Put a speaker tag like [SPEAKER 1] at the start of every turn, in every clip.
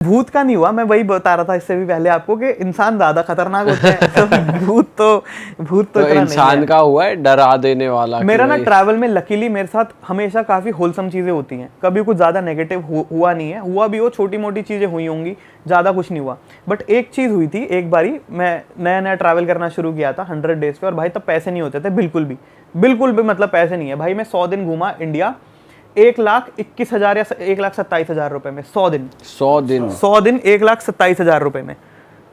[SPEAKER 1] भूत का नहीं हुआ, मैं वही बता रहा था इससे भी पहले आपको कि इंसान ज्यादा खतरनाक होते हैं तो भूत तो
[SPEAKER 2] इंसान का हुआ है डरा देने वाला।
[SPEAKER 1] मेरा ना ट्रैवल में लकीली मेरे साथ हमेशा काफी होलसम चीजें होती हैं, कभी कुछ ज्यादा नेगेटिव हुआ नहीं है, हुआ भी हो छोटी मोटी चीजें हुई होंगी, ज्यादा कुछ नहीं हुआ। बट एक चीज हुई थी, एक बारी मैं नया नया ट्रैवल करना शुरू किया था 100 डेज पे, और भाई तब पैसे नहीं होते थे बिल्कुल भी मतलब पैसे नहीं है भाई। मैं 100 दिन घूमा इंडिया 1,21,000 या 1,27,000 रुपए में 100 दिन 1,27,000 रुपए में।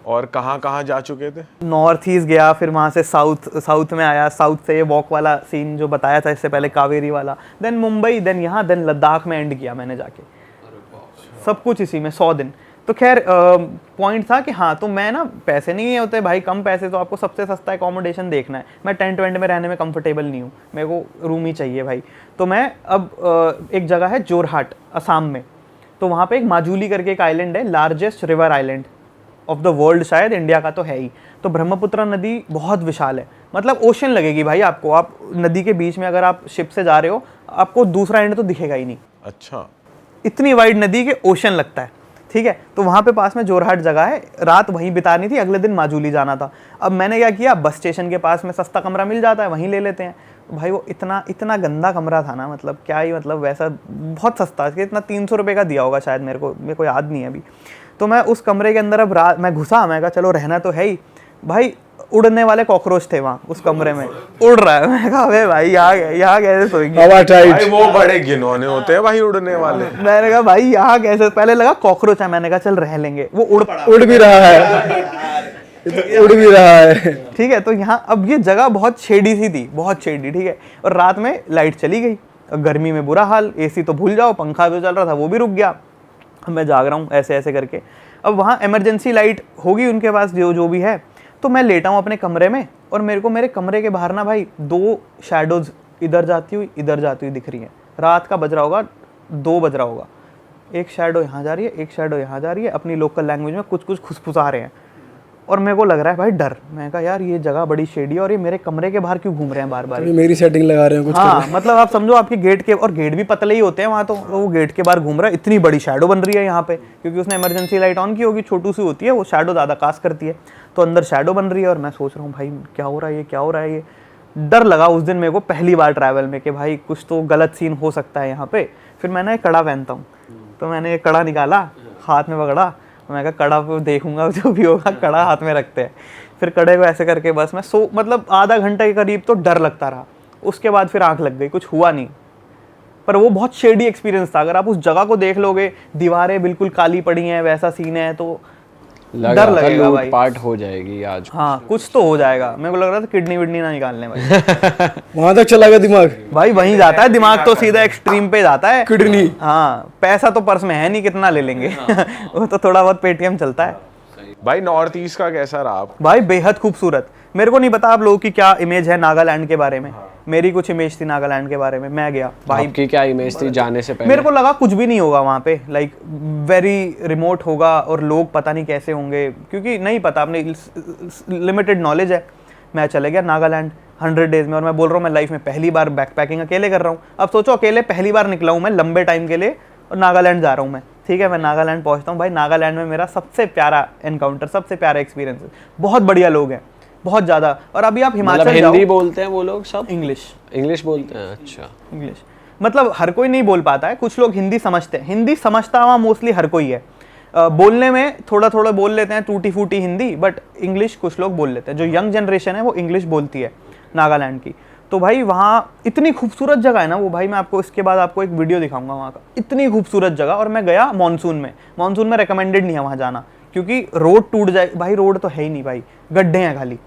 [SPEAKER 3] और कहाँ कहाँ जा चुके थे?
[SPEAKER 1] नॉर्थ ईस्ट गया, फिर वहाँ से साउथ में आया, साउथ से ये वॉक वाला सीन जो बताया था इससे पहले, कावेरी वाला, देन मुंबई, देन यहाँ, देन लद्दाख में एंड किया मैंने जाके, सब कुछ इसी में 100 दिन। तो खैर पॉइंट था कि हाँ, तो मैं ना पैसे नहीं होते भाई, कम पैसे तो आपको सबसे सस्ता एकोमोडेशन देखना है। मैं टेंट वेंट में रहने में कंफर्टेबल नहीं हूँ, मेरे को रूम ही चाहिए भाई। तो मैं अब एक जगह है जोरहाट असम में, तो वहाँ पे एक माजुली करके एक आइलैंड है, largest river island of the world, शायद इंडिया का तो है ही। तो ब्रह्मपुत्र नदी बहुत विशाल है, मतलब ओशन लगेगी भाई आपको, आप नदी के बीच में अगर आप शिप से जा रहे हो आपको दूसरा एंड तो दिखेगा ही नहीं।
[SPEAKER 3] अच्छा,
[SPEAKER 1] इतनी वाइड नदी के ओशन लगता है, ठीक है। तो वहाँ पे पास में जोरहाट जगह है, रात वहीं बितानी थी, अगले दिन माजुली जाना था। अब मैंने क्या किया, बस स्टेशन के पास में सस्ता कमरा मिल जाता है, वहीं ले लेते हैं भाई। वो इतना गंदा कमरा था ना, मतलब क्या ही, मतलब वैसा बहुत सस्ता, इतना 300 रुपये का दिया होगा शायद, मेरे को याद नहीं है अभी। तो मैं उस कमरे के अंदर अब रात मैं घुसा, मैं कहा चलो रहना तो है ही भाई। उड़ने वाले कॉकरोच थे वहाँ उस कमरे में, उड़ रहा है। मैं कहा अबे भाई यहाँ कैसे सोएंगे
[SPEAKER 3] भाई, वो बड़े घिनौने होते हैं भाई उड़ने वाले।
[SPEAKER 1] मैंने कहा भाई यहाँ कैसे, पहले लगा कॉकरोच है, मैंने कहा चल रह लेंगे, वो
[SPEAKER 2] उड़ भी रहा है
[SPEAKER 1] ठीक है। तो यहाँ अब ये जगह बहुत शेडी सी थी, बहुत शेडी, ठीक है। और रात में लाइट चली गई, गर्मी में बुरा हाल, एसी तो भूल जाओ, पंखा जो चल रहा था वो भी रुक गया। मैं जाग रहा हूँ ऐसे ऐसे करके। अब वहाँ इमरजेंसी लाइट होगी उनके पास, जो भी है। तो मैं लेटा हूँ अपने कमरे में, और मेरे को मेरे कमरे के बाहर ना भाई 2 शैडोज इधर जाती हुई दिख रही हैं। रात का बज रहा होगा, 2 बज रहा होगा। एक शैडो यहाँ जा रही है, एक शैडो यहाँ जा रही है, अपनी लोकल लैंग्वेज में कुछ खुसफुसा रहे हैं। और मेरे को लग रहा है भाई डर। मैं कहा यार ये जगह बड़ी शेडी है, और ये मेरे कमरे के बाहर क्यों घूम रहे हैं बार बार,
[SPEAKER 2] मेरी सेटिंग लगा रहे हैं कुछ।
[SPEAKER 1] हाँ मतलब आप समझो, आपके गेट के, और गेट भी पतले ही होते हैं वहाँ, तो वो गेट के बाहर घूम रहा है। इतनी बड़ी शैडो बन रही है यहाँ पे, क्योंकि उसने इमरजेंसी लाइट ऑन की होगी, छोटू सी होती है वो, शैडो ज़्यादा कास्ट करती है। तो अंदर शैडो बन रही है, और मैं सोच रहा हूँ भाई क्या हो रहा है ये। डर लगा उस दिन मेरे को पहली बार ट्रैवल में कि भाई कुछ तो गलत सीन हो सकता है यहाँ पे। फिर मैंने एक कड़ा पहनता हूँ, तो मैंने एक कड़ा निकाला, हाथ में पकड़ा, मैं कहा कड़ा को देखूंगा, जो भी होगा कड़ा हाथ में रखते हैं। फिर कड़े को ऐसे करके बस मैं मतलब आधा घंटे के करीब तो डर लगता रहा। उसके बाद फिर आंख लग गई, कुछ हुआ नहीं। पर वो बहुत शेडी एक्सपीरियंस था। अगर आप उस जगह को देख लोगे, दीवारें बिल्कुल काली पड़ी हैं, वैसा सीन है, तो डर लगेगा भाई,
[SPEAKER 2] पार्ट हो जाएगी आज।
[SPEAKER 1] हाँ कुछ तो हो जाएगा। मेरे को लग रहा था किडनी विडनी ना निकालने भाई।
[SPEAKER 2] वहां तक चला गया दिमाग
[SPEAKER 1] भाई, वहीं जाता है दिमाग, तो सीधा एक्सट्रीम पे जाता है
[SPEAKER 2] किडनी।
[SPEAKER 1] हाँ, पैसा तो पर्स में है नहीं, कितना ले लेंगे। वो तो थोड़ा बहुत पेटीएम चलता है।
[SPEAKER 3] भाई नॉर्थ ईस्ट का कैसा रहा?
[SPEAKER 1] भाई बेहद खूबसूरत। मेरे को नहीं पता आप लोगों की क्या इमेज है नागालैंड के बारे में। मेरी कुछ इमेज थी नागालैंड के बारे में, मैं गया भाई।
[SPEAKER 2] आपकी क्या इमेज थी जाने से पहले?
[SPEAKER 1] मेरे को लगा कुछ भी नहीं होगा वहाँ पे, लाइक वेरी रिमोट होगा, और लोग पता नहीं कैसे होंगे, क्योंकि नहीं पता, अपने लिमिटेड नॉलेज है। मैं चले गया नागालैंड 100 डेज में, और मैं बोल रहा हूँ मैं लाइफ में पहली बार बैकपैकिंग अकेले कर रहा हूँ। अब सोचो अकेले पहली बार निकला हूँ मैं लंबे टाइम के लिए, और नागालैंड जा रहा हूँ मैं, ठीक है। मैं नागालैंड पहुँचता हूँ भाई, नागालैंड में मेरा सबसे प्यारा एनकाउंटर, सबसे प्यारा एक्सपीरियंस। बहुत बढ़िया लोग हैं, बहुत ज़्यादा। और अभी आप हिमाचल
[SPEAKER 2] हिंदी बोलते हैं वो लोग सब? इंग्लिश बोलते हैं। अच्छा,
[SPEAKER 1] इंग्लिश मतलब हर कोई नहीं बोल पाता है, कुछ लोग हिंदी समझते हैं। हिंदी समझता हुआ मोस्टली हर कोई है, बोलने में थोड़ा थोड़ा बोल लेते हैं, टूटी फूटी हिंदी, बट इंग्लिश कुछ लोग बोल लेते हैं। जो यंग जनरेशन है वो इंग्लिश बोलती है नागालैंड की। तो भाई वहाँ इतनी खूबसूरत जगह है ना वो, भाई मैं आपको इसके बाद आपको एक वीडियो दिखाऊंगा वहाँ का, इतनी खूबसूरत जगह। और मैं गया मानसून में रिकमेंडेड नहीं है वहाँ जाना, क्योंकि रोड टूट जाए भाई, रोड तो है ही नहीं भाई, गड्ढे हैं खाली।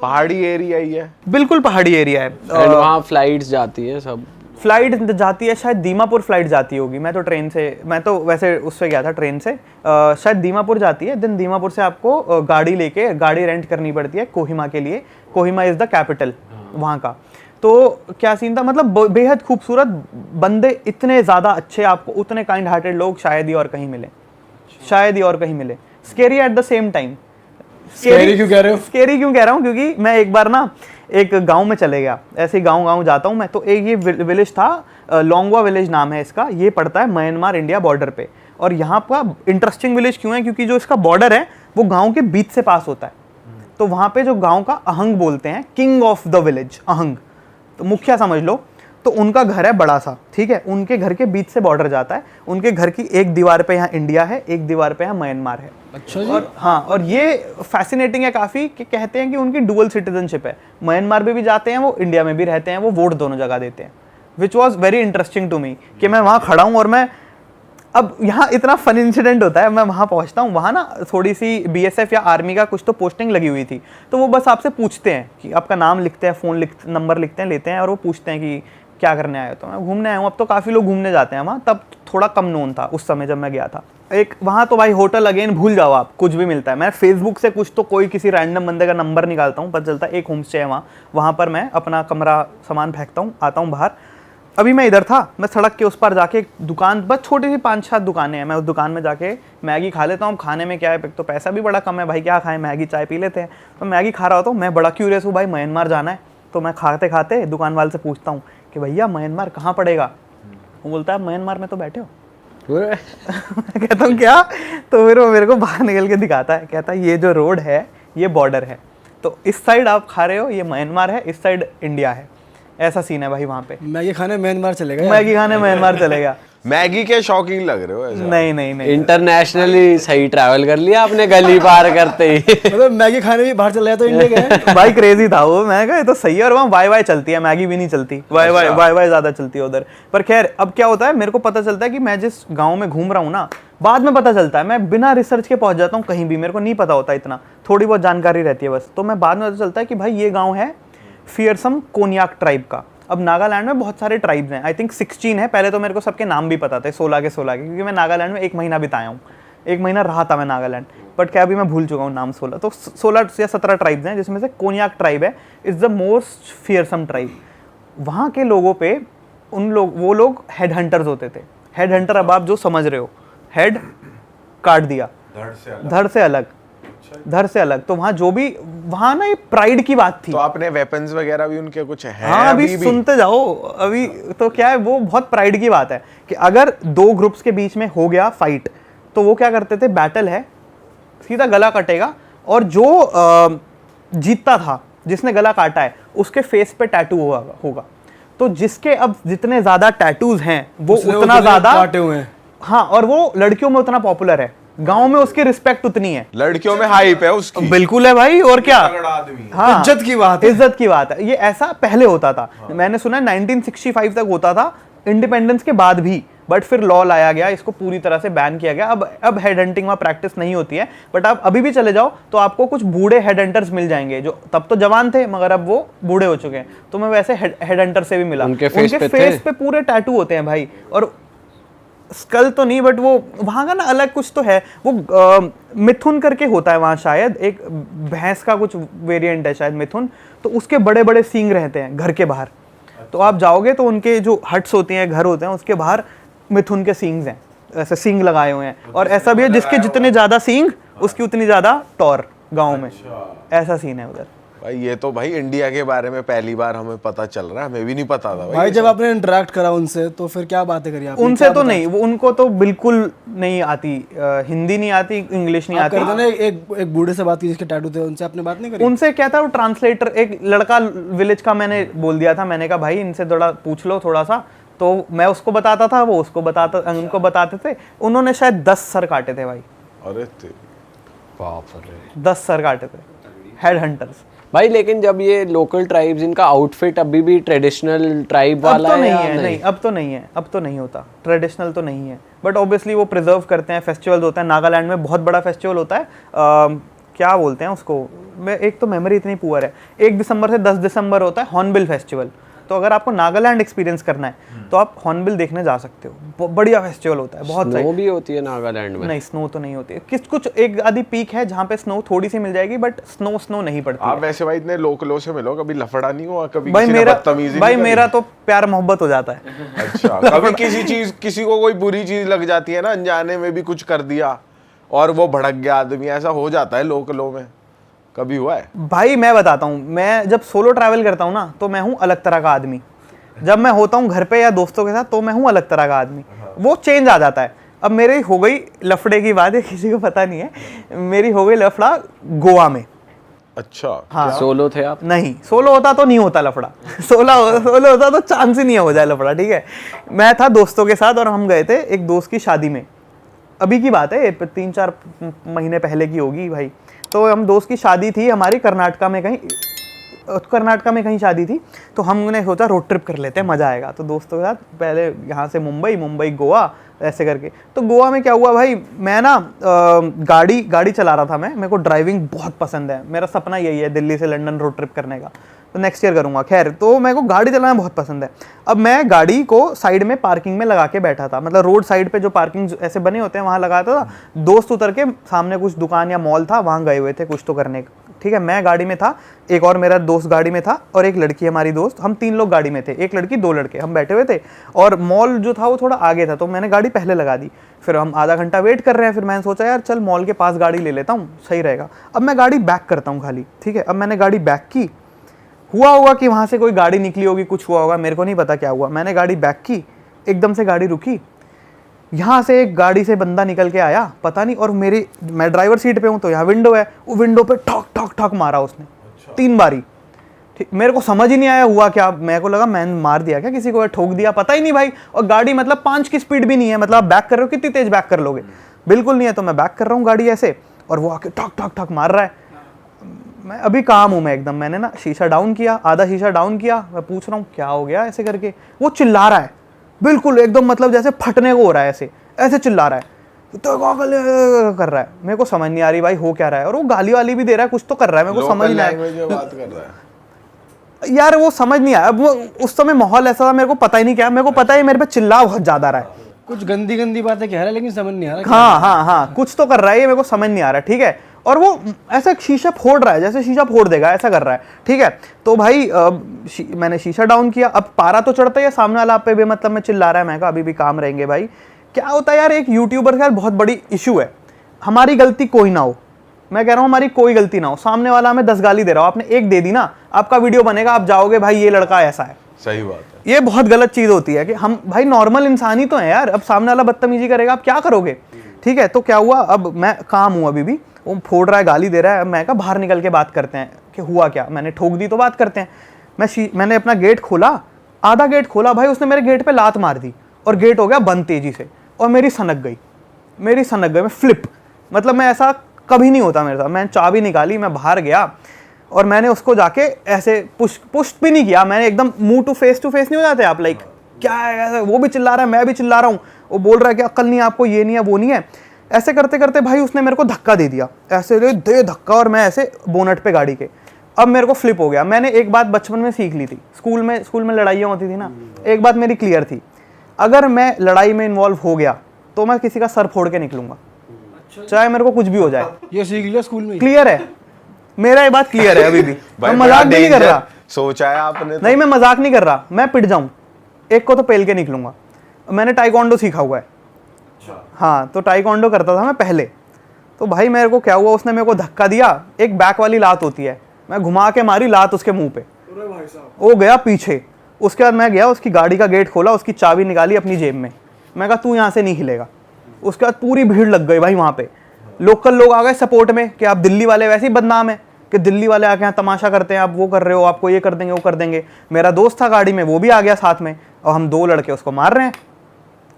[SPEAKER 3] पहाड़ी एरिया ही है,
[SPEAKER 1] बिल्कुल पहाड़ी एरिया है।
[SPEAKER 2] वहाँ फ्लाइट्स जाती है, सब
[SPEAKER 1] फ्लाइट जाती है, शायद दीमापुर फ्लाइट जाती होगी। मैं तो ट्रेन से, मैं तो वैसे उससे गया था ट्रेन से, शायद दीमापुर जाती है। देन दीमापुर से आपको गाड़ी रेंट करनी पड़ती है कोहिमा के लिए। कोहिमा इज़ द कैपिटल वहाँ का। तो क्या सीन था, मतलब बेहद खूबसूरत, बंदे इतने ज़्यादा अच्छे, आपको उतने काइंड हार्टेड लोग शायद ही और कहीं मिले, scary at the same time.
[SPEAKER 2] Scary क्यों कह रहे हो?
[SPEAKER 1] स्केरी क्यों कह रहा हूँ, क्योंकि मैं एक बार ना एक गांव में चले गया, ऐसे गांव जाता हूँ मैं, तो एक ये विलेज था, लोंगवा विलेज नाम है इसका, ये पड़ता है म्यांमार इंडिया बॉर्डर पे। और यहाँ का इंटरेस्टिंग विलेज क्यों है, क्योंकि जो इसका बॉर्डर है वो गांव के बीच से पास होता है। तो वहाँ पे जो गांव का अहंग बोलते हैं, किंग ऑफ द विलेज अहंग, तो मुखिया समझ लो, तो उनका घर है बड़ा सा, ठीक है, उनके घर के बीच से बॉर्डर जाता है। उनके घर की एक दीवार पे यहाँ इंडिया है, एक दीवार पे यहाँ म्यांमार है।
[SPEAKER 2] अच्छा जी।
[SPEAKER 1] और हाँ, और ये फैसिनेटिंग है काफ़ी कि कहते हैं कि उनकी डुअल सिटीजनशिप है, म्यांमार में भी जाते हैं वो, इंडिया में भी रहते हैं वो, वोट दोनों जगह देते हैं, which was very interesting to me कि मैं वहाँ खड़ा हूँ और मैं, अब यहाँ इतना फन इंसिडेंट होता है, मैं वहाँ पहुँचता हूँ, वहाँ ना थोड़ी सी बीएसएफ या आर्मी का कुछ तो पोस्टिंग लगी हुई थी, तो वो बस आपसे पूछते हैं कि आपका नाम लिखते हैं, फ़ोन नंबर लिखते हैं, लेते हैं, और वो पूछते हैं कि क्या करने आए हो। तो मैं घूमने आया हूँ। अब तो काफ़ी लोग घूमने जाते हैं वहाँ, तब थोड़ा कम नोन था उस समय जब मैं गया था। एक वहाँ तो भाई होटल अगेन भूल जाओ आप, कुछ भी मिलता है। मैं फेसबुक से कुछ तो कोई किसी रैंडम बंदे का नंबर निकालता हूँ, पता चलता है एक होम स्टे है वहाँ पर मैं अपना कमरा सामान फेंकता हूँ, आता हूँ बाहर। अभी मैं इधर था, मैं सड़क के उस पार जाके एक दुकान, बस छोटी सी 5-7 दुकानें हैं, मैं उस दुकान में जाके मैगी खा लेता हूँ। खाने में क्या है, तो पैसा भी बड़ा कम है भाई, क्या खाएं, मैगी चाय पी लेते हैं। तो मैगी खा रहा होता हूँ, मैं बड़ा क्यूरियस हूँ भाई, म्यांमार जाना है। तो मैं खाते खाते दुकान वाले से पूछता हूँ कि भैया म्यांमार कहाँ पड़ेगा। वो बोलता है म्यांमार में तो बैठे हो। मैं कहता हूँ क्या, तो फिर वो मेरे को बाहर निकल के दिखाता है, कहता है ये जो रोड है ये बॉर्डर है, तो इस साइड आप खा रहे हो ये म्यांमार है, इस साइड इंडिया है। ऐसा सीन है भाई वहाँ पे।
[SPEAKER 4] मैगी खाने म्यांमार चलेगा,
[SPEAKER 1] मैगी खाने म्यांमार चलेगा।
[SPEAKER 3] मैगी के शौकीन लग रहे हो ऐसा।
[SPEAKER 1] नहीं नहीं नहीं,
[SPEAKER 2] इंटरनेशनली सही ट्रैवल कर लिया आपने गली पार करते ही।
[SPEAKER 4] मतलब मैगी खाने भी बाहर चला गया तो इंडिया गए।
[SPEAKER 1] भाई क्रेजी था वो, मैं कहा ये तो सही है। और वहाँ वाई वाई चलती है, मैगी भी नहीं चलती, वाई वाई ज्यादा चलती है उधर। पर खैर अब क्या होता है, मेरे को पता चलता है कि मैं जिस गाँव में घूम रहा हूँ ना, बाद में पता चलता है, मैं बिना रिसर्च के पहुंच जाता हूँ कहीं भी, मेरे को नहीं पता होता इतना, थोड़ी बहुत जानकारी रहती है बस। तो मैं बाद में पता चलता है कि भाई ये गाँव है फियरसम कोन्याक ट्राइब का। अब नागालैंड में बहुत सारे ट्राइब्स हैं, आई थिंक 16 है। पहले तो मेरे को सबके नाम भी पता थे, 16 के, क्योंकि मैं नागालैंड में 1 महीना बिताया हूँ, 1 महीना रहा था मैं नागालैंड, बट क्या अभी मैं भूल चुका हूँ नाम 16। तो 16 या 17 ट्राइब्स हैं, जिसमें से कोन्याक ट्राइब है, is the most fearsome tribe. वहाँ के लोगों पे वो लोग हेड हंटर्स होते थे। हेड हंटर, अब आप जो समझ रहे हो, हेड काट दिया, धड़ से अलग। तो वहाँ जो भी, वहाँ ना ये प्राइड की बात थी।
[SPEAKER 3] तो आपने वेपन्स वगैरह भी उनके कुछ हैं?
[SPEAKER 1] हाँ, अभी सुनते जाओ। अभी तो क्या है, वो बहुत प्राइड की बात है कि अगर 2 ग्रुप्स के बीच में हो गया फाइट, तो वो क्या करते थे, बैटल है, सीधा गला कटेगा, और जो जीतता था, जिसने गला काटा है, उसके फेस पे टैटू होगा। तो जिसके अब जितने ज्यादा टैटूज हैं वो उतना ज्यादा
[SPEAKER 4] काटे हुए हैं।
[SPEAKER 1] हाँ, और वो लड़कियों में उतना पॉपुलर है, गांव में उसकी रिस्पेक्ट उतनी है,
[SPEAKER 3] लड़कियों में हाइप है उसकी।
[SPEAKER 1] बिल्कुल है भाई, और क्या। हाँ,
[SPEAKER 4] इज्जत की बात है।
[SPEAKER 1] इज्जत की बात है। ये ऐसा पहले होता था, मैंने सुना है 1965 तक होता था, इंडिपेंडेंस के बाद भी, बट फिर लॉ लाया गया, इसको पूरी तरह से बैन किया गया। अब हेड हंटिंग वहाँ प्रैक्टिस नहीं होती है, बट आप अभी भी चले जाओ तो आपको कुछ बूढ़े हेड हंटर्स मिल जाएंगे, जो तब तो जवान थे मगर अब वो बूढ़े हो चुके हैं। तो मैं वैसे हेड हंटर से भी मिला,
[SPEAKER 2] उनके फेस
[SPEAKER 1] पे पूरे टैटू होते हैं भाई, और स्कल तो नहीं, बट वो वहाँ का ना अलग कुछ तो है। वो मिथुन करके होता है वहाँ, शायद एक भैंस का कुछ वेरिएंट है शायद मिथुन, तो उसके बड़े बड़े सींग रहते हैं घर के बाहर। तो आप जाओगे तो उनके जो हट्स होती हैं, घर होते हैं, उसके बाहर मिथुन के सींग्स हैं, ऐसे सींग लगाए हुए हैं। और ऐसा भी है, जिसके जितने ज्यादा सींग उसकी उतनी ज्यादा टॉर गाँव में। ऐसा सीन है उधर।
[SPEAKER 3] भाई ये तो भाई इंडिया के बारे में पहली बार हमें पता चल रहा है, हमें भी नहीं पता था
[SPEAKER 4] भाई। जब आपने इंटरेक्ट करा उनसे तो फिर क्या बातें करी आपने?
[SPEAKER 1] उनसे तो नहीं, वो उनको तो बिल्कुल नहीं आती, हिंदी नहीं आती, इंग्लिश नहीं आती।
[SPEAKER 4] करते ना, एक बूढ़े से बात की जिसके टैटू थे, उनसे आपने बात नहीं करी?
[SPEAKER 1] उनसे क्या था, वो ट्रांसलेटर, एक लड़का विलेज का मैंने बोल दिया था, मैंने कहा भाई इनसे थोड़ा पूछ लो थोड़ा सा, तो मैं उसको बताता था, वो उसको उनको बताते थे। उन्होंने शायद 10 सर काटे थे भाई।
[SPEAKER 3] अरे
[SPEAKER 2] बाप रे,
[SPEAKER 1] 10 सर काटे थे हेड हंटर्स
[SPEAKER 2] भाई। लेकिन जब ये लोकल ट्राइब्स, इनका आउटफिट अभी भी ट्रेडिशनल ट्राइब वाला
[SPEAKER 1] अब तो नहीं
[SPEAKER 2] है,
[SPEAKER 1] है, नहीं अब तो नहीं है, अब तो नहीं होता, ट्रेडिशनल तो नहीं है, बट ऑब्वियसली वो प्रिजर्व करते हैं। फेस्टिवल्स होता है नागालैंड में, बहुत बड़ा फेस्टिवल होता है, क्या बोलते हैं उसको, मैं एक तो मेमोरी इतनी पुअर है, 1 दिसंबर से 10 दिसंबर होता है हॉर्नबिल फेस्टिवल। तो अगर आपको नागालैंड एक्सपीरियंस करना है तो आप हॉर्नबिल देखने जा सकते हो, बढ़िया फेस्टिवल होता है, बहुत
[SPEAKER 2] स्नो भी होती है नागालैंड में?
[SPEAKER 1] नहीं, स्नो तो नहीं होती है, कुछ एक आधी पीक है जहाँ पे स्नो थोड़ी सी मिल जाएगी, बट स्नो नहीं पड़ती।
[SPEAKER 3] आप वैसे भाई इतने लोकलों से मिलो, कभी लफड़ा नहीं हुआ? कभी
[SPEAKER 1] भाई
[SPEAKER 3] मेरा
[SPEAKER 1] मेरा तो प्यार मोहब्बत हो जाता है।
[SPEAKER 3] अच्छा, कभी किसी को कोई बुरी चीज लग जाती है ना, अनजाने में भी कुछ कर दिया और वो भड़क गया आदमी, ऐसा हो जाता है लोकलों में, कभी हुआ है?
[SPEAKER 1] भाई मैं बताता हूँ, मैं जब सोलो ट्रैवल करता हूँ ना, तो मैं हूँ अलग तरह का आदमी। जब मैं होता हूँ घर पे या दोस्तों के साथ, तो मैं हूँ अलग तरह का आदमी, वो चेंज आ जाता है। अब मेरी हो गई लफड़े की बात है, किसी को पता नहीं है, मेरी हो गई लफड़ा गोवा में।
[SPEAKER 3] अच्छा।
[SPEAKER 1] हाँ
[SPEAKER 2] सोलो थे आप?
[SPEAKER 1] नहीं, सोलो होता तो नहीं होता लफड़ा। सोलो होता तो चांस ही नहीं हो जाए लफड़ा, ठीक है। मैं था दोस्तों के साथ और हम गए थे एक दोस्त की शादी में, अभी की बात है, 3-4 महीने पहले की होगी भाई। तो हम दोस्त की शादी थी हमारी कर्नाटका में कहीं शादी थी, तो हमने सोचा रोड ट्रिप कर लेते हैं, मज़ा आएगा। तो दोस्तों के साथ पहले यहाँ से मुंबई गोवा ऐसे करके। तो गोवा में क्या हुआ भाई, मैं ना गाड़ी चला रहा था मैं, मेरे को ड्राइविंग बहुत पसंद है, मेरा सपना यही है दिल्ली से लंदन रोड ट्रिप करने का, तो नेक्स्ट ईयर करूँगा। खैर, तो मेरे को गाड़ी चलाना बहुत पसंद है। अब मैं गाड़ी को साइड में पार्किंग में लगा के बैठा था, मतलब रोड साइड पे जो पार्किंग ऐसे बने होते हैं वहाँ लगाता था। दोस्त उतर के सामने कुछ दुकान या मॉल था, वहाँ गए हुए थे कुछ तो करने, ठीक है। मैं गाड़ी में था, एक और मेरा दोस्त गाड़ी में था, और एक लड़की हमारी दोस्त, हम 3 लोग गाड़ी में थे, एक लड़की 2 लड़के, हम बैठे हुए थे। और मॉल जो था वो थोड़ा आगे था, तो मैंने गाड़ी पहले लगा दी। फिर हम आधा घंटा वेट कर रहे हैं, फिर मैंने सोचा यार चल मॉल के पास गाड़ी ले लेता हूँ, सही रहेगा। अब मैं गाड़ी बैक करता हूँ खाली, ठीक है। अब मैंने गाड़ी बैक की, हुआ होगा कि वहाँ से कोई गाड़ी निकली होगी, कुछ हुआ होगा, मेरे को नहीं पता क्या हुआ। मैंने गाड़ी बैक की, एकदम से गाड़ी रुकी, यहाँ से एक गाड़ी से बंदा निकल के आया, पता नहीं, और मैं ड्राइवर सीट पे हूँ तो यहाँ विंडो है, वो विंडो पे ठक ठक ठक मारा उसने 3 बारी। ठीक, मेरे को समझ ही नहीं आया हुआ क्या, मेरे को लगा मैंने मार दिया क्या किसी को, ठोक दिया, पता ही नहीं भाई। और गाड़ी मतलब 5 की स्पीड भी नहीं है, मतलब आप बैक कर रहे हो, कितनी तेज बैक कर लोगे, बिल्कुल नहीं है। तो मैं बैक कर रहा हूँ गाड़ी ऐसे, और वो आके ठक ठक ठक मार रहा है। मैं अभी काम हूँ मैं एकदम, मैंने ना शीशा डाउन किया, आधा शीशा डाउन किया, मैं पूछ रहा हूँ क्या हो गया ऐसे करके। वो चिल्ला रहा है बिल्कुल एकदम, मतलब जैसे फटने को हो रहा है, ऐसे चिल्ला रहा है, तो कर रहा है। मेरे को समझ नहीं आ रही भाई हो क्या रहा है, और वो गाली वाली भी दे रहा है, कुछ तो कर रहा है, मेरे को समझ नहीं आया
[SPEAKER 3] बात कर रहा है
[SPEAKER 1] यार, वो समझ नहीं आया। अब वो उस समय माहौल ऐसा था, मेरे को पता ही नहीं क्या, मेरे को पता है मेरे पे चिल्ला बहुत ज्यादा रहा है,
[SPEAKER 4] कुछ गंदी बातें कह रहा है लेकिन समझ नहीं आ रहा।
[SPEAKER 1] हाँ, कुछ तो कर रहा है, ये मेरे को समझ नहीं आ रहा, ठीक है। और वो ऐसा शीशा फोड़ रहा है, जैसे शीशा फोड़ देगा ऐसा कर रहा है, ठीक है। तो भाई मैंने शीशा डाउन किया, अब पारा तो चढ़ता ही है, सामने वाला पे बेमतलब में चिल्ला रहा है। मैं कहा अभी भी काम रहेंगे भाई। क्या होता है यार, एक यूट्यूबर का बहुत बड़ी इशू है, हमारी गलती कोई ना हो, मैं कह रहा हूँ हमारी कोई गलती ना हो, सामने वाला हमें 10 गाली दे रहा हो, आपने एक दे दी ना, आपका वीडियो बनेगा, आप जाओगे भाई ये लड़का ऐसा है।
[SPEAKER 3] सही बात है,
[SPEAKER 1] ये बहुत गलत चीज होती है कि हम भाई नॉर्मल इंसान ही तो हैं यार, अब सामने वाला बदतमीजी करेगा, आप क्या करोगे, ठीक है। तो क्या हुआ, अब मैं काम हूँ अभी भी, वो फोड़ रहा है, गाली दे रहा है। मैं कहा बाहर निकल के बात करते हैं कि हुआ क्या, मैंने ठोक दी तो बात करते हैं। मैंने अपना गेट खोला, आधा गेट खोला भाई, उसने मेरे गेट पे लात मार दी और गेट हो गया बंद तेजी से, और मेरी सनक गई, मैं फ्लिप, मतलब मैं ऐसा कभी नहीं होता मेरे साथ। मैंने चाबी निकाली, मैं बाहर गया और मैंने उसको जाके ऐसे पुश भी नहीं किया, मैंने एकदम मुंह टू फेस नहीं हो जाते आप, लाइक क्या है ऐसा, वो भी चिल्ला रहा है, मैं भी चिल्ला रहा हूँ, वो बोल रहा है कि अक्ल नहीं है आपको, ये नहीं है वो नहीं है। ऐसे करते करते भाई उसने मेरे को धक्का दे दिया, ऐसे दे धक्का, और मैं ऐसे बोनट पे गाड़ी के, अब मेरे को फ्लिप हो गया। मैंने एक बात बचपन में सीख ली थी, स्कूल में लड़ाइयाँ होती थी ना, एक बात मेरी क्लियर थी, अगर मैं लड़ाई में इन्वॉल्व हो गया तो मैं किसी का सर फोड़ के निकलूंगा, चाहे मेरे को कुछ भी हो जाए।
[SPEAKER 4] ये सीख लिया स्कूल में?
[SPEAKER 1] क्लियर है, मेरा ये बात क्लियर है अभी भी। मैं मजाक भी नहीं कर रहा,
[SPEAKER 3] सोचा है आपने तो?
[SPEAKER 1] नहीं मैं मजाक नहीं कर रहा, मैं पिट जाऊं एक को तो पेल के निकलूंगा। मैंने टाइकोंडो सीखा हुआ है, हाँ, तो टाइकोंडो करता था मैं पहले। तो भाई मेरे को क्या हुआ, उसने मेरे को धक्का दिया, एक बैक वाली लात होती है, मैं घुमा के मारी लात उसके मुंह पे, वो गया पीछे। उसके बाद मैं गया, उसकी गाड़ी का गेट खोला, उसकी चाबी निकाली अपनी जेब में, मैं कहा तू यहाँ से नहीं हिलेगा। उसके बाद पूरी भीड़ लग गई भाई वहाँ पे, लोकल लोग आ गए सपोर्ट में कि आप दिल्ली वाले वैसे ही बदनाम है कि दिल्ली वाले आके यहाँ तमाशा करते हैं, आप वो कर रहे हो, आपको ये कर देंगे वो कर देंगे। मेरा दोस्त था गाड़ी में, वो भी आ गया साथ में, और हम 2 लड़के उसको मार रहे हैं।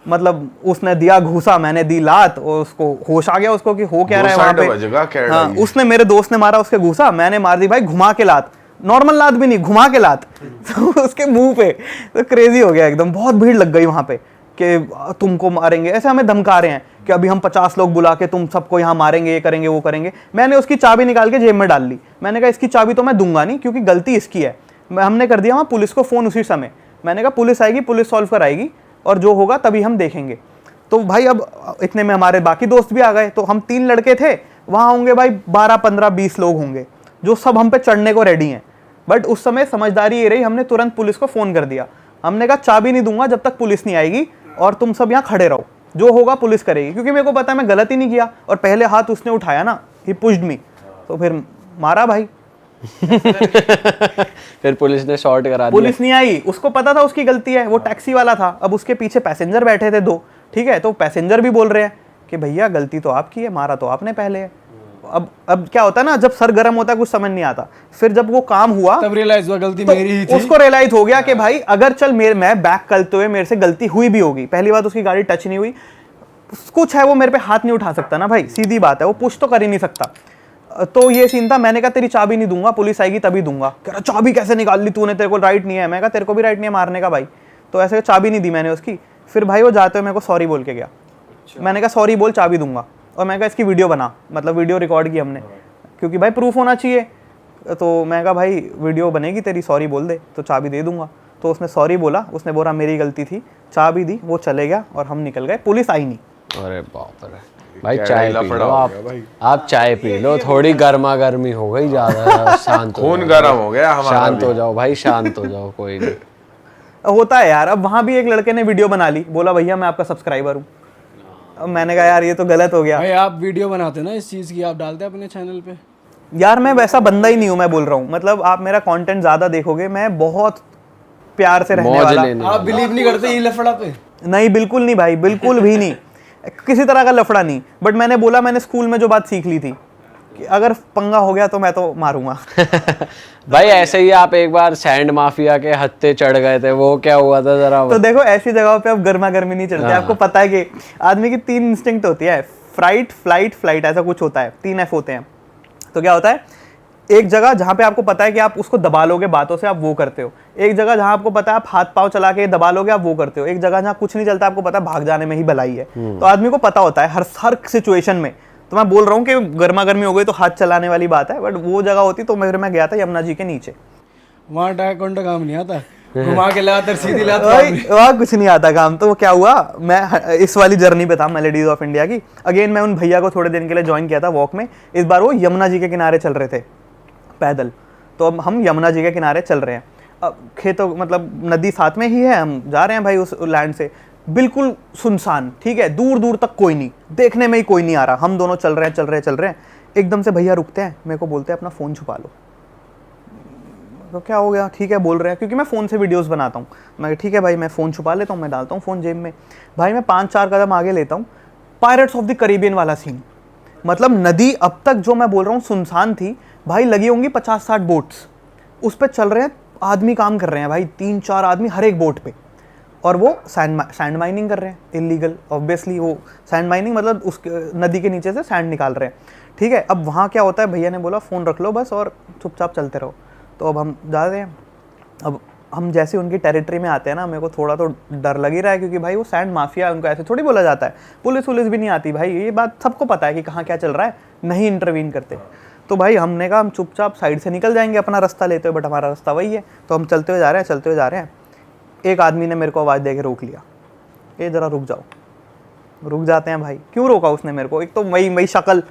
[SPEAKER 1] मतलब उसने दिया घूसा, मैंने दी लात, और उसको होश आ गया उसको कि हो क्या रहा है वहाँ पे। हाँ, उसने मेरे दोस्त ने मारा उसके घूसा, मैंने मार दी भाई घुमा के लात, नॉर्मल लात भी नहीं, घुमा के लात तो उसके मुंह पे। तो क्रेजी हो गया एकदम, बहुत भीड़ लग गई वहाँ पे कि तुमको मारेंगे, ऐसे हमें धमका रहे हैं कि अभी हम 50 लोग बुला के तुम सबको यहाँ मारेंगे, ये करेंगे वो करेंगे। मैंने उसकी चाबी निकाल के जेब में डाल ली, मैंने कहा इसकी चाबी तो मैं दूंगा नहीं क्योंकि गलती इसकी है। हमने कर दिया वहाँ पुलिस को फ़ोन उसी समय, मैंने कहा पुलिस आएगी, पुलिस सॉल्व कराएगी और जो होगा तभी हम देखेंगे। तो भाई अब इतने में हमारे बाकी दोस्त भी आ गए, तो हम 3 लड़के थे, वहाँ होंगे भाई 12, 15, 20 लोग होंगे जो सब हम पे चढ़ने को रेडी हैं। बट उस समय समझदारी ये रही, हमने तुरंत पुलिस को फ़ोन कर दिया, हमने कहा चाबी नहीं दूंगा जब तक पुलिस नहीं आएगी और तुम सब यहाँ खड़े रहो, जो होगा पुलिस करेगी, क्योंकि मेरे को पता है मैं गलत ही नहीं किया। और पहले हाथ उसने उठाया ना, ही पुश्ड मी, तो फिर मारा भाई।
[SPEAKER 2] फिर पुलिस ने शॉर्ट करा दिया।
[SPEAKER 1] पुलिस नहीं आई, उसको पता था उसकी गलती है, वो टैक्सी वाला था, अब उसके पीछे पैसेंजर बैठे थे 2, ठीक है। तो पैसेंजर भी बोल रहे हैं कि भैया गलती तो आपकी है, मारा तो आपने पहले है। अब क्या होता है ना, जब सर गर्म होता है कुछ समझ नहीं आता, फिर जब वो काम हुआ
[SPEAKER 4] तब रियलाइज हुआ गलती
[SPEAKER 1] तो
[SPEAKER 4] मेरी ही थी।
[SPEAKER 1] उसको रियलाइज हो गया कि भाई अगर चल मैं बैक करते हुए मेरे से गलती हुई भी होगी, पहली बात उसकी गाड़ी टच नहीं हुई, कुछ है वो मेरे पे हाथ नहीं उठा सकता ना भाई, सीधी बात है, वो पुश तो कर ही नहीं सकता। तो ये सीन था। मैंने कहा तेरी चाबी नहीं दूंगा, पुलिस आएगी तभी दूंगा। कह रहा चाबी कैसे निकाल ली तूने, तेरे को राइट नहीं है। मैं कहा तेरे को भी राइट नहीं है मारने का भाई। तो ऐसे चाबी नहीं दी मैंने उसकी। फिर भाई वो जाते हुए मेरे को सॉरी बोल के गया। मैंने कहा सॉरी बोल, चाबी दूंगा। और मैं कहा इसकी वीडियो बना, मतलब वीडियो रिकॉर्ड की हमने, क्योंकि भाई प्रूफ होना चाहिए। तो मैं कहा भाई वीडियो बनेगी तेरी, सॉरी बोल दे तो चाबी दे दूंगा। तो उसने सॉरी बोला, उसने बोला मेरी गलती थी, चाबी दी, वो चले गया और हम निकल गए। पुलिस आई नहीं।
[SPEAKER 2] अरे बाप रे भाई, चाय पी लो आप चाय पी लो, थोड़ी गर्मा गर्मी हो गई ज्यादा। शांत
[SPEAKER 3] खून गर्म हो गया हमारा।
[SPEAKER 2] शांत हो जाओ भाई, शांत हो जाओ, कोई नहीं
[SPEAKER 1] होता है यार। अब वहाँ भी एक लड़के ने वीडियो बना ली, बोला भैया मैं आपका सब्सक्राइबर हूँ। अब मैंने कहा यार ये तो गलत हो गया।
[SPEAKER 4] भाई आप वीडियो बनाते ना इस चीज की, आप डालते हैं अपने चैनल पे?
[SPEAKER 1] यार मैं वैसा बंदा ही नहीं हूँ, मैं बोल रहा हूँ। मतलब आप मेरा कंटेंट ज्यादा देखोगे, मैं बहुत प्यार से रहने
[SPEAKER 2] मौज
[SPEAKER 1] वाला।
[SPEAKER 2] लेने
[SPEAKER 4] आप बिलीव नहीं करते ये लफड़ा पे?
[SPEAKER 1] नहीं बिल्कुल नहीं भाई, बिल्कुल भी नहीं, किसी तरह का लफड़ा नहीं। बट मैंने बोला, मैंने स्कूल में जो बात सीख ली थी कि अगर पंगा हो गया तो मैं तो मारूंगा।
[SPEAKER 2] भाई ऐसे ही आप एक बार सैंड माफिया के हत्थे चढ़ गए थे, वो क्या हुआ था जरा?
[SPEAKER 1] तो देखो ऐसी जगहों पे अब गर्मा गर्मी नहीं चलती। आपको पता है कि आदमी की 3 इंस्टिंक्ट होती है, फ्राइट, फ्लाइट, फ्लाइट, ऐसा कुछ होता है, 3 F होते हैं। तो क्या होता है, एक जगह जहाँ पे आपको पता है कि आप उसको दबा लोगे बातों से, आप वो करते हो। एक जगह जहाँ आपको पता है आप हाथ पांव चला के दबा लोगे, आप वो करते हो। एक जगह जहाँ कुछ नहीं चलता, आपको पता है भाग जाने में ही भलाई है। तो आदमी को पता होता है हर सिचुएशन में। तो मैं बोल रहा हूँ कि गर्मा गर्मी हो गई तो हाथ चलाने वाली बात है, बट वो जगह होती तो मैं गया था यमुना जी के नीचे।
[SPEAKER 4] वहाँ डायकोंडा काम नहीं आता, घुमा के लाकर सीधी लात।
[SPEAKER 1] वहाँ कुछ नहीं आता काम। तो वो क्या हुआ, मैं इस वाली जर्नी पे था मेलेडीज ऑफ इंडिया की। अगेन मैं उन भैया को थोड़े दिन के लिए ज्वाइन किया था वॉक में। इस बार वो यमुना जी के किनारे चल रहे थे पैदल। तो अब हम यमुना जी के किनारे चल रहे हैं। अब खेतों, मतलब नदी साथ में ही है, हम जा रहे हैं भाई उस लैंड से, बिल्कुल सुनसान, ठीक है, दूर दूर तक कोई नहीं, देखने में ही कोई नहीं आ रहा। हम दोनों चल रहे हैं। एकदम से भैया रुकते हैं, मेरे को बोलते हैं अपना फ़ोन छुपा लो। तो क्या हो गया, ठीक है बोल रहे हैं, क्योंकि मैं फ़ोन से वीडियोस बनाता हूँ। मैं ठीक है भाई, मैं फ़ोन छुपा लेता हूँ, मैं डालता हूँ फ़ोन जेब में। भाई मैं 5-4 कदम आगे लेता हूँ, पायरेट्स ऑफ द कैरिबियन वाला सीन। मतलब नदी अब तक जो मैं बोल रहा हूँ सुनसान थी भाई, लगी होंगी 50-60 बोट्स उस पर चल रहे हैं, आदमी काम कर रहे हैं भाई, 3-4 आदमी हर एक बोट पे। और वो सैंड माइनिंग कर रहे हैं, इलीगल ऑब्वियसली। वो सैंड माइनिंग मतलब उस नदी के नीचे से सैंड निकाल रहे हैं, ठीक है। अब वहाँ क्या होता है, भैया ने बोला फ़ोन रख लो बस और चुपचाप चलते रहो। तो अब हम जा रहे हैं। अब हम जैसे उनकी टेरिटरी में आते हैं ना, मेरे को थोड़ा तो डर लग ही रहा है, क्योंकि भाई वो सैंड माफिया, उनको ऐसे थोड़ी बोला जाता है। पुलिस भी नहीं आती भाई, ये बात सबको पता है कि कहाँ क्या चल रहा है, नहीं इंटरवीन करते। तो भाई हमने कहा हम चुपचाप साइड से निकल जाएंगे अपना रास्ता लेते हुए, बट हमारा रास्ता वही है। तो हम चलते हुए जा रहे हैं। एक आदमी ने मेरे को आवाज़ दे के रोक लिया, ये ज़रा रुक जाओ। रुक जाते हैं भाई। क्यों रोका उसने मेरे को, एक तो वही शक्ल,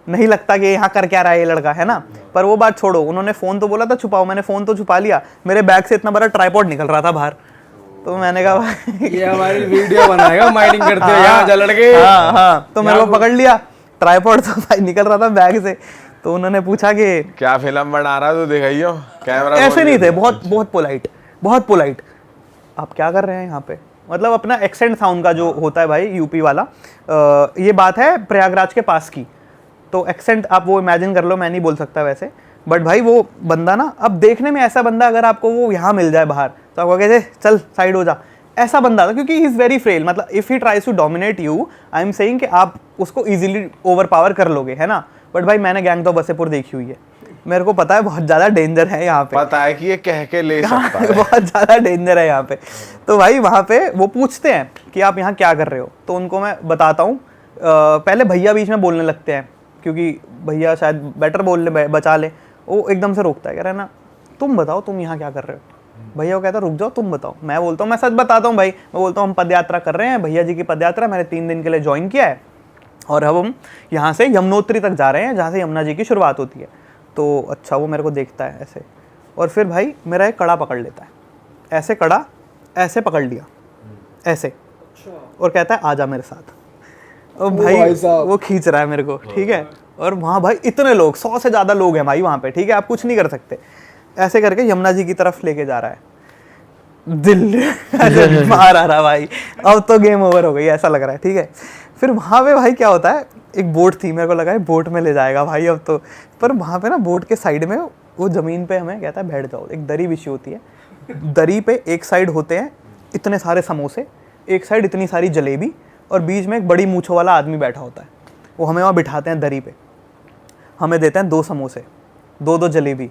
[SPEAKER 1] नहीं लगता कि यहाँ कर क्या रहा है ये लड़का, है ना। पर वो बात छोड़ो, उन्होंने फ़ोन तो बोला था छुपाओ, मैंने फ़ोन तो छुपा लिया। मेरे बैग से इतना बड़ा ट्राइपॉड निकल रहा था बाहर। तो मैंने कहा भाई
[SPEAKER 4] ये हमारी वीडियो बनाएगा माइनिंग करते हुए यहाँ जा लड़के।
[SPEAKER 1] हाँ, तो मेरे को पकड़ लिया, ट्राइपॉड तो भाई निकल रहा था बैग से। तो उन्होंने पूछा कि
[SPEAKER 3] क्या फिल्म बना रहा है, तो दिखाइयो कैमरा।
[SPEAKER 1] ऐसे नहीं थे, बहुत पोलाइट। आप क्या कर रहे हैं यहाँ पे, मतलब अपना एक्सेंट था उनका जो होता है भाई यूपी वाला। ये बात है प्रयागराज के पास की, तो एक्सेंट आप वो इमेजिन कर लो, मैं नहीं बोल सकता वैसे। बट भाई वो बंदा ना, अब देखने में ऐसा बंदा अगर आपको वो यहाँ मिल जाए बाहर, तो आप कहोगे चल साइड हो जा, ऐसा बंदा था। क्योंकि ही इज़ वेरी फ्रेल, मतलब if he tries to dominate you, I am saying कि आप उसको इजीली ओवर पावर कर लोगे, है ना। बट भाई मैंने गैंग ऑफ वसेपुर देखी हुई है, मेरे को पता है बहुत ज़्यादा डेंजर है यहाँ पे,
[SPEAKER 3] पता है कि ये कह के ले सकता है।
[SPEAKER 1] बहुत ज़्यादा डेंजर है यहाँ पे। तो भाई वहाँ पे वो पूछते हैं कि आप यहाँ क्या कर रहे हो, तो उनको मैं बताता हूँ। पहले भैया बीच में बोलने लगते हैं, क्योंकि भैया शायद बेटर बोल ले, बचा ले। वो एकदम से रोकता है, कह रहा है ना तुम बताओ तुम यहाँ क्या कर रहे हो। भैया वो कहता है रुक जाओ तुम बताओ। मैं बोलता हूँ मैं सच बताता हूँ भाई, मैं बोलता हूँ हम पद यात्रा कर रहे हैं, भैया जी की पद यात्रा मैंने 3 दिन के लिए ज्वाइन किया है, और अब हम यहाँ से यमुनोत्री तक जा रहे हैं, जहाँ से यमुना जी की शुरुआत होती है। तो अच्छा वो मेरे को देखता है ऐसे, और फिर भाई मेरा एक कड़ा पकड़ लेता है, ऐसे कड़ा ऐसे पकड़ लिया ऐसे, और कहता है आजा मेरे साथ। और भाई वो खींच रहा है मेरे को, ठीक है। और वहाँ भाई इतने लोग, 100 से ज़्यादा लोग हैं भाई वहाँ पे, ठीक है, आप कुछ नहीं कर सकते। ऐसे करके यमुना जी की तरफ लेके जा रहा है। दिल मार आ रहा भाई, अब तो गेम ओवर हो गई ऐसा लग रहा है। ठीक है, फिर वहाँ पे भाई क्या होता है, एक बोट थी, मेरे को लगा है बोट में ले जाएगा भाई अब तो, पर वहाँ पे ना बोट के साइड में वो ज़मीन पे हमें कहता है बैठ जाओ, एक दरी बिछी होती है, दरी पे एक साइड होते हैं इतने सारे समोसे, एक साइड इतनी सारी जलेबी, और बीच में एक बड़ी मूंछों वाला आदमी बैठा होता है। वो हमें वहाँ बिठाते हैं दरी पे, हमें देते हैं 2 समोसे, 2 जलेबी।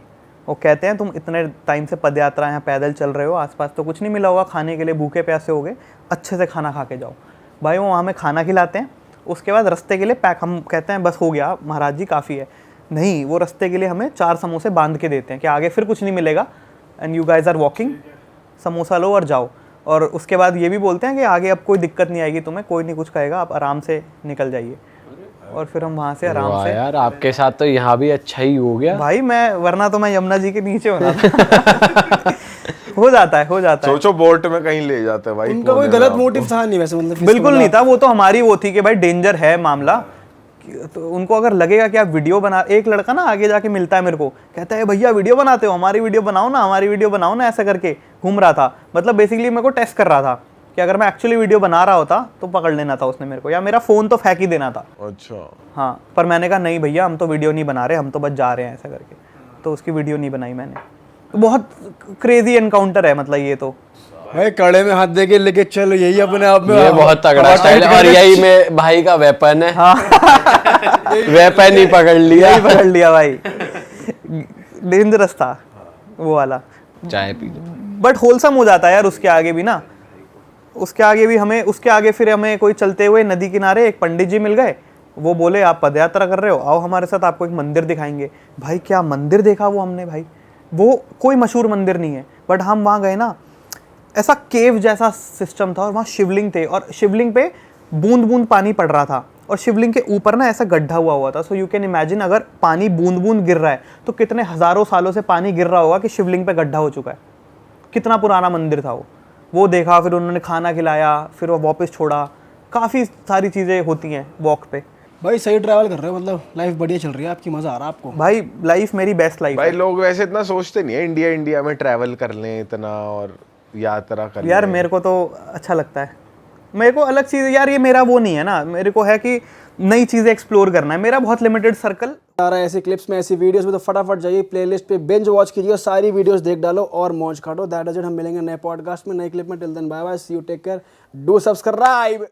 [SPEAKER 1] वो कहते हैं तुम इतने टाइम से पदयात्रा यहाँ पैदल चल रहे हो, आसपास तो कुछ नहीं मिला होगा खाने के लिए, भूखे प्यासे हो गए, अच्छे से खाना खा के जाओ। भाई वो हमें खाना खिलाते हैं, उसके बाद रास्ते के लिए पैक, हम कहते हैं बस हो गया महाराज जी काफ़ी है, नहीं वो रास्ते के लिए हमें 4 समोसे बांध के देते हैं कि आगे फिर कुछ नहीं मिलेगा, and you guys are walking, samosa लो और जाओ। और उसके बाद ये भी बोलते हैं कि आगे अब कोई दिक्कत नहीं आएगी तुम्हें, कोई नहीं कुछ कहेगा, आप आराम से निकल जाइए। और फिर हम वहाँ से आराम से,
[SPEAKER 2] यार आपके साथ तो यहाँ भी अच्छा ही हो गया
[SPEAKER 1] भाई मैं, वरना तो मैं यमुना जी के नीचे होना था। हो जाता है
[SPEAKER 3] सोचो बोट में कहीं ले जाते हैं भाई,
[SPEAKER 4] उनका कोई गलत मोटिव था नहीं वैसे, मतलब
[SPEAKER 1] बिल्कुल नहीं था, वो तो हमारी वो थी कि भाई डेंजर है मामला, तो उनको अगर लगेगा कि आप वीडियो बना, एक लड़का ना आगे जाके मिलता है मेरे को, कहता है भैया वीडियो बनाते हो, हमारी वीडियो बनाओ ना, हमारी वीडियो बनाओ ना, ऐसा करके घूम रहा था। मतलब बेसिकली मेरे को टेस्ट कर रहा था कि अगर मैं एक्चुअली वीडियो बना रहा होता तो पकड़ लेना था उसने मेरे को, या मेरा फ़ोन तो फेंक ही देना था।
[SPEAKER 3] अच्छा
[SPEAKER 1] हाँ, पर मैंने कहा नहीं भैया हम तो वीडियो नहीं बना रहे, हम तो बस जा रहे हैं ऐसा करके, तो उसकी वीडियो नहीं बनाई मैंने। तो बहुत क्रेजी एनकाउंटर है मतलब ये तो।
[SPEAKER 4] भाई कड़े में हाथ दे के लेके चलो, यही अपने आप में
[SPEAKER 2] ये बहुत तगड़ा स्टाइल है, और यही मेरे भाई का वेपन है।
[SPEAKER 1] हाँ
[SPEAKER 2] वेपन ही पकड़ लिया,
[SPEAKER 1] यही पकड़ लिया भाई, डेंजरस था वो वाला।
[SPEAKER 2] चाय पी लो।
[SPEAKER 1] बट होलसम हो जाता है यार उसके आगे भी ना, उसके आगे भी हमें, उसके आगे फिर हमें कोई चलते हुए नदी किनारे एक पंडित जी मिल गए, वो बोले आप पदयात्रा कर रहे हो, आओ हमारे साथ आपको एक मंदिर दिखाएंगे। भाई क्या मंदिर देखा वो हमने भाई, वो कोई मशहूर मंदिर नहीं है, बट हम वहाँ गए ना, ऐसा केव जैसा सिस्टम था, और वहाँ शिवलिंग थे, और शिवलिंग पे बूंद बूंद पानी पड़ रहा था, और शिवलिंग के ऊपर ना ऐसा गड्ढा हुआ था। सो यू कैन इमेजिन अगर पानी बूंद बूंद गिर रहा है तो कितने हज़ारों सालों से पानी गिर रहा होगा कि शिवलिंग पे गड्ढा हो चुका है। कितना पुराना मंदिर था वो देखा, फिर उन्होंने खाना खिलाया, फिर वो वापस छोड़ा। काफ़ी सारी चीज़ें होती हैं वॉक पे।
[SPEAKER 4] भाई सही ट्रैवल कर रहे हो, मतलब लाइफ बढ़िया चल रही है आपकी, मजा आ रहा है आपको?
[SPEAKER 1] भाई लाइफ मेरी बेस्ट लाइफ
[SPEAKER 3] भाई
[SPEAKER 1] है।
[SPEAKER 3] लोग वैसे इतना सोचते नहीं है इंडिया में ट्रैवल कर लें इतना और यात्रा कर
[SPEAKER 1] यार
[SPEAKER 3] लें।
[SPEAKER 1] मेरे को तो अच्छा लगता है, मेरे को अलग चीज़ यार, ये मेरा वो नहीं है ना, मेरे को है कि नई चीज़ें एक्सप्लोर करना है, मेरा बहुत लिमिटेड सर्कल
[SPEAKER 4] आ रहा है ऐसी क्लिप्स में, ऐसी वीडियोस में, तो फटाफट जाइए प्लेलिस्ट पे बिंज वॉच कीजिए और सारी वीडियोस देख डालो और मौज काटो। दैट इज इट, हम मिलेंगे नए पॉडकास्ट में, नई क्लिप में। Till then bye bye, see you, take care, do subscribe.